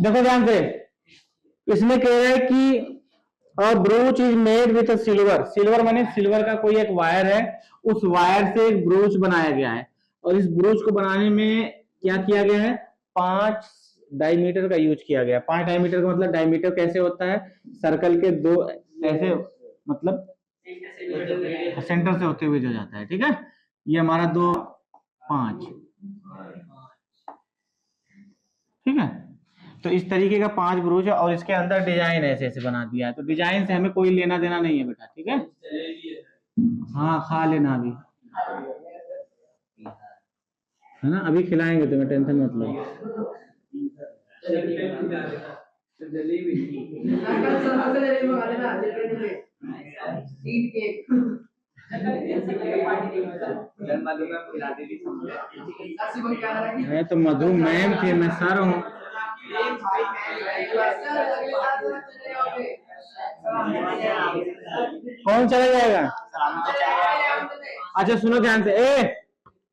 देखो ध्यान से, इसमें कह रहा है कि a brooch is made with silver. Silver माने सिल्वर का कोई एक वायर है, उस वायर से एक ब्रूच बनाया गया है, और इस ब्रूच को बनाने में क्या किया गया है, 5 डायमीटर का यूज किया गया। 5 डायमीटर का मतलब डायमीटर कैसे होता है, सर्कल के दो ऐसे, मतलब सेंटर से होते हुए जो जाता है, ठीक है। ये हमारा 2 5, ठीक है। तो इस तरीके का 5 ब्रूच है, और इसके अंदर डिजाइन ऐसे ऐसे बना दिया है। तो डिजाइन से हमें कोई लेना देना नहीं है बेटा, ठीक है। हाँ खा लेना अभी, है ना, अभी खिलाएंगे तुम्हें, टेंशन मत लो। मैं तो मधु मैम थी, मैं सर हूँ। कौन चला जाएगा? अच्छा सुनो ध्यान से,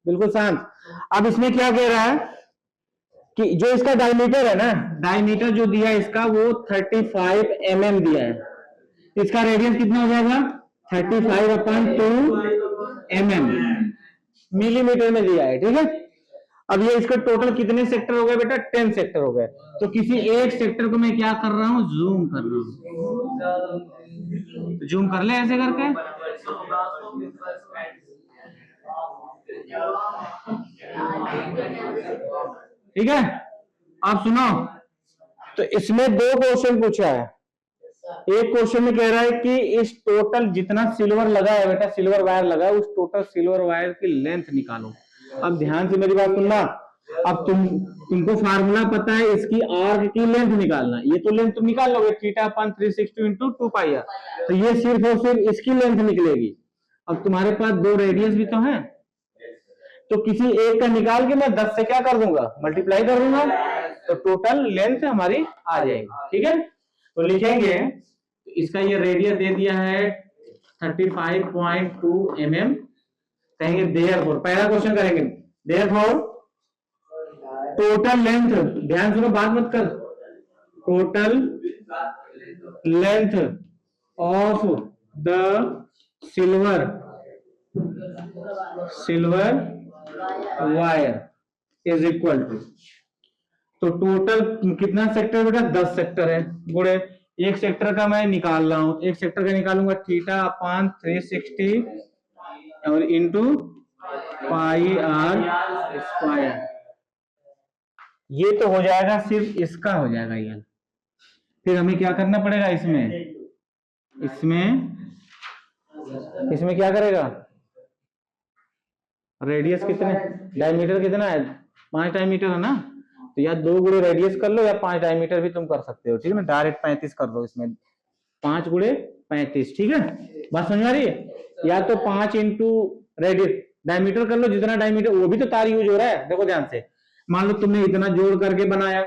बिल्कुल शांत। अब इसमें क्या कह रहा है कि जो इसका डायमीटर है ना, डायमीटर जो दिया है इसका वो 35 mm दिया है। इसका रेडियस कितना हो जाएगा, 35/2 mm, मिलीमीटर में दिया है, ठीक है। अब ये इसका टोटल कितने सेक्टर हो गए बेटा, 10 सेक्टर हो गए। तो किसी एक सेक्टर को मैं क्या कर रहा हूं, जूम कर रहा हूं। जूम कर ले ऐसे करके, ठीक है। आप सुनो, तो इसमें 2 क्वेश्चन पूछा है। एक क्वेश्चन में कह रहा है कि इस टोटल जितना सिल्वर लगा है बेटा, सिल्वर वायर लगा है, उस टोटल सिल्वर वायर की लेंथ निकालो। अब ध्यान से मेरी बात सुनना। अब तुमको फार्मूला पता है, इसकी आर्क की लेंथ निकालना। ये तो लेंथ तुम निकाल लोगे, θ/360 × 2πr, तो ये सिर्फ और सिर्फ इसकी लेंथ निकलेगी। अब तुम्हारे पास 2 रेडियस भी तो है, तो किसी एक का निकाल के मैं 10 से क्या कर दूंगा, मल्टीप्लाई कर दूंगा, तो टोटल लेंथ हमारी आ जाएगी, ठीक है। तो लिखेंगे, इसका ये रेडियस दे दिया है 35.2 mm। कहेंगे देयरफॉर, पहला क्वेश्चन करेंगे, देयरफॉर टोटल लेंथ, ध्यान सुनो बात मत कर, total length of the silver wire is equal to, तो टोटल कितना सेक्टर बेटा, 10 सेक्टर है। गुणे एक सेक्टर का मैं निकाल रहा हूं, एक सेक्टर का निकालूंगा θ/360 और इंटू πr²। ये तो हो जाएगा, सिर्फ इसका हो जाएगा ये। फिर हमें क्या करना पड़ेगा, इसमें क्या करेगा, रेडियस कितने, डायमीटर कितना है, 5 डायमीटर है ना, तो या 2 गुणे रेडियस कर लो, या 5 डायमीटर भी तुम कर सकते हो, ठीक है ना। डायरेक्ट 35 कर दो, इसमें 5 गुणे 35, ठीक है। बात समझ आ रही है? या तो 5 इंटू रेडियस, डायमीटर कर लो, जितना डायमीटर, वो भी तो तार यूज हो रहा है। देखो ध्यान से, मान लो तुमने इतना जोड़ करके बनाया,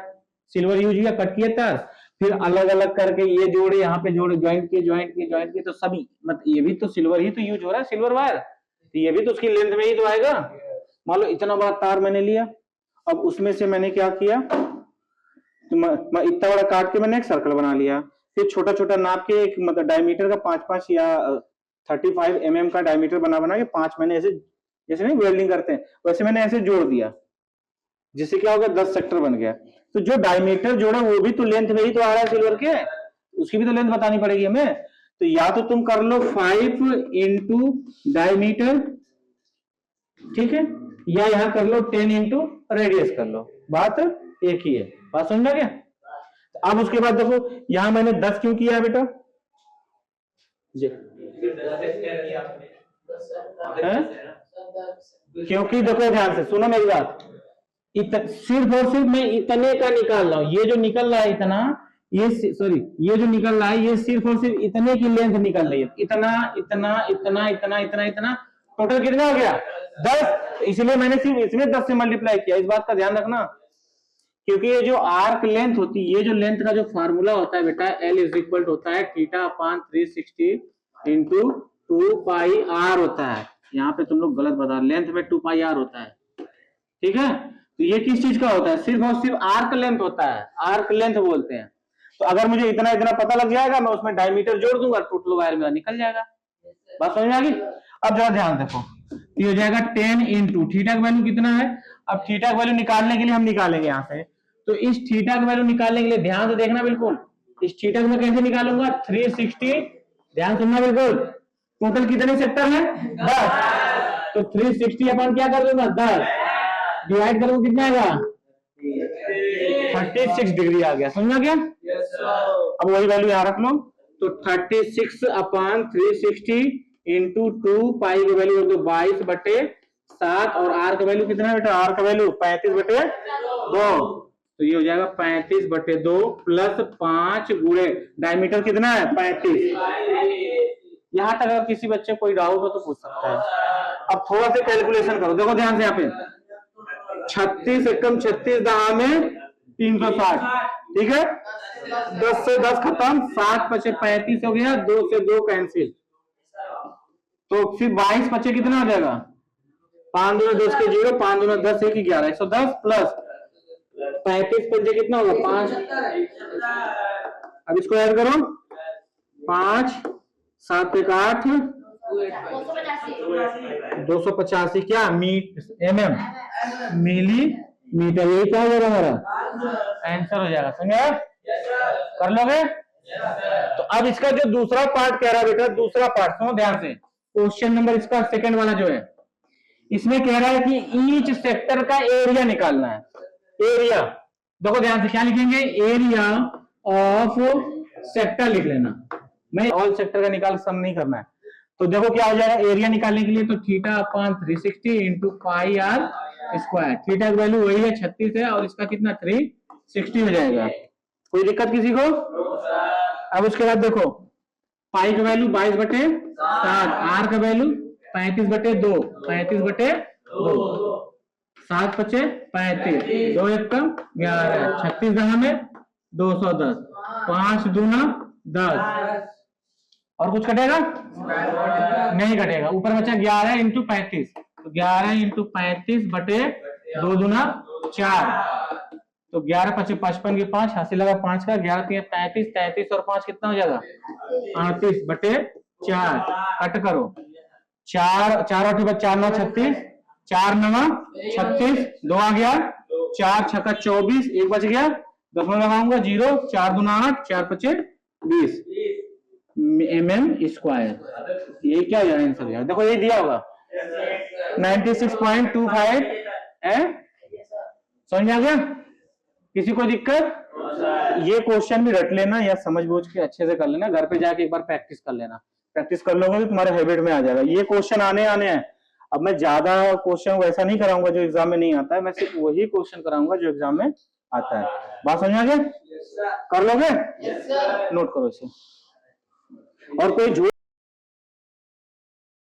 सिल्वर यूज किया, कट किया तार, फिर अलग अलग करके ये जोड़े, यहाँ पे जोड़े, ज्वाइंट किए, तो सभी मतलब ये भी तो सिल्वर ही तो यूज हो रहा है, सिल्वर वायर, तो ये भी तो उसकी लेंथ में ही तो आएगा। मान लो इतना बड़ा तार मैंने लिया, अब उसमें से मैंने क्या किया, तो मैं इतना बड़ा काट के मैंने एक सर्कल बना लिया, फिर छोटा छोटा नाप के एक मतलब डायमीटर का 5-5 या 35 mm का डायमीटर बना के 5 मैंने ऐसे, जैसे नहीं वेल्डिंग करते हैं वैसे मैंने ऐसे जोड़ दिया, जिससे क्या होगा 10 सेक्टर बन गया। तो जो डायमीटर जोड़ा वो भी तो लेंथ में ही तो आ रहा है सिल्वर के, उसकी भी तो लेंथ बतानी पड़ेगी हमें। तो या तो तुम कर लो 5 इंटू डायमीटर, ठीक है, या यहां कर लो 10 इंटू रेडियस कर लो, बात एक ही है। बात समझना क्या? अब उसके बाद देखो यहां मैंने 10 क्यों किया बेटा जी, क्योंकि देखो ध्यान से सुनो मेरी बात, सिर्फ और सिर्फ मैं इतने का निकाल रहा हूं, ये जो निकल रहा है इतना, ये सॉरी ये जो निकल रहा है ये सिर्फ और सिर्फ इतने की लेंथ निकल रही है, इतना इतना इतना इतना इतना इतना, टोटल कितना हो गया 10। इसलिए मैंने सिर्फ इसमें 10 से मल्टीप्लाई किया, इस बात का ध्यान रखना, क्योंकि ये जो आर्क लेंथ होती है, ये जो लेंथ का जो फार्मूला होता है बेटा, L इज इक्वल होता है θ/360 इंटू 2πr होता है। यहाँ पे तुम लोग गलत बता, लेंथ में 2πr होता है, ठीक है। तो ये किस चीज का होता है, सिर्फ और सिर्फ आर्क लेंथ होता है, आर्क लेंथ बोलते हैं। तो अगर मुझे इतना इतना पता लग जाएगा, मैं उसमें डायमीटर जोड़ दूंगा, टोटल वायर मेरा निकल जाएगा। बात समझ में आ गई? अब जरा ध्यान देखो, ये हो जाएगा 10 इंटू थीटा का वैल्यू कितना है। अब थीटा का वैल्यू निकालने के लिए हम निकालेंगे यहाँ से, तो इस थीटा का वैल्यू निकालने के लिए ध्यान से देखना बिल्कुल, इस थीटा को मैं कैसे निकालूंगा, 360, ध्यान सुनना बिल्कुल, टोटल कितने सेक्टर है 10, तो 360 अपन क्या कर दूंगा 10 डिवाइड करूंगा, कितना आएगा 36 डिग्री आ गया, समझा क्या? अब वही वैल्यू यहाँ रख लो, तो 36 अपॉन 360 इंटू 2, पाई की वैल्यू 22/7, और आर का वैल्यू कितना है बेटा, आर का वैल्यू 35/2, तो ये हो जाएगा 35/2 प्लस 5 गुणे डायमीटर कितना है 35। यहाँ तक अगर किसी बच्चे कोई डाउट हो तो पूछ सकता है। अब थोड़ा सा कैलकुलेशन करो, देखो ध्यान से, यहाँ पे 36 एकम 36 दहा में 360, ठीक है, 10 से 10 खत्म, 7 पचे 35 हो गया, 2 से 2 कैंसिल, तो फिर 22 पचे कितना हो जाएगा, 5 दूना 10 के 0, 5 दूना 10 1 11, 110 प्लस 35 पंजे कितना होगा 5, अब इसको ऐड करो, 5 7 1 8 285 क्या mm मिलीमीटर, ये क्या हो जाएगा हमारा आंसर हो जाएगा, समझे? कर लोगे? तो अब इसका जो दूसरा पार्ट कह रहा है बेटा, दूसरा पार्ट सुनो ध्यान से, क्वेश्चन नंबर इसका सेकंड वाला जो है, इसमें कह रहा है कि ईच सेक्टर का एरिया निकालना है। एरिया देखो ध्यान से, क्या लिखेंगे, एरिया ऑफ सेक्टर लिख लेना, मैं ऑल सेक्टर का निकाल सम नहीं करना है। तो देखो क्या हो जाएगा, एरिया निकालने के लिए तो theta upon 360 into pi r square, theta की वैल्यू वही है 36 है, और इसका कितना 360 हो जाएगा। कोई दिक्कत किसी को? अब उसके बाद देखो, पाई का वैल्यू 22/7, आर का वैल्यू 35/2, 35/2, 7 पचे 35, 2 एकम 11, 36 दहा में 210, 5 दूना 10, और कुछ कटेगा नहीं कटेगा, ऊपर बचा 11 इंटू 35, तो 11 इंटू 35/2 दूना 4, तो 11 पचे 55 की 5, हासिल लगा 5 का, 11 3 35, 33 और 5 कितना हो जाएगा 38/4, कट करो, 4 8 4 9 36, 4 9 36, 2 आ गया, 4 6 24, 1 बच गया, 10 में लगाऊंगा 0, 4 दूना 8, 4 पचे 20 mm स्क्वायर। ये क्या है आंसर यार, देखो ये दिया होगा 96.25 है, समझ में आ गया? किसी को दिक्कत? ये क्वेश्चन भी रट लेना या समझ बूझ के अच्छे से कर लेना, घर पे जाके एक बार प्रैक्टिस कर लेना, प्रैक्टिस कर लोगे तो तुम्हारे हैबिट में आ जाएगा। ये क्वेश्चन आने हैं, अब मैं ज्यादा क्वेश्चन वैसा नहीं कराऊंगा जो एग्जाम में नहीं आता है, मैं सिर्फ वही क्वेश्चन कराऊंगा जो एग्जाम में आता है। बात समझ आ गया? कर लोगे? नोट करो इसे। और कोई